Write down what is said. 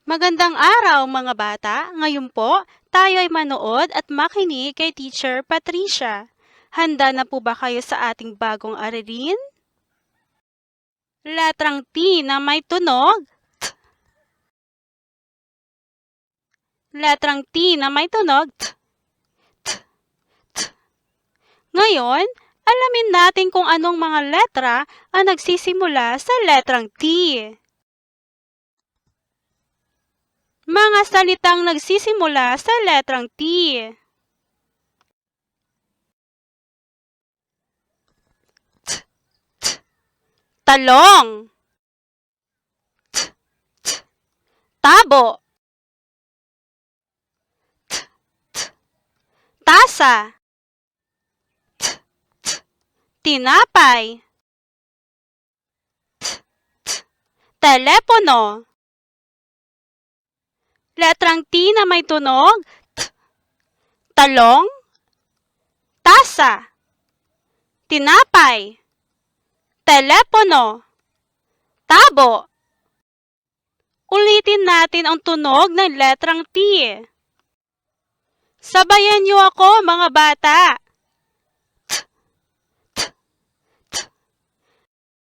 Magandang araw mga bata! Ngayon po, tayo ay manood at makinig kay Teacher Patricia. Handa na po ba kayo sa ating bagong aralin? Letrang T na may tunog T. Letrang T na may tunog T. T. T. Ngayon, alamin natin kung anong mga letra ang nagsisimula sa letrang T. Mga salitang nagsisimula sa letrang T. Talong, tabo, tasa, tinapay, telepono. Letrang T na may tunog talong, tasa, tinapay, telepono, tabo. Ulitin natin ang tunog ng letrang T. Sabayan niyo ako mga bata.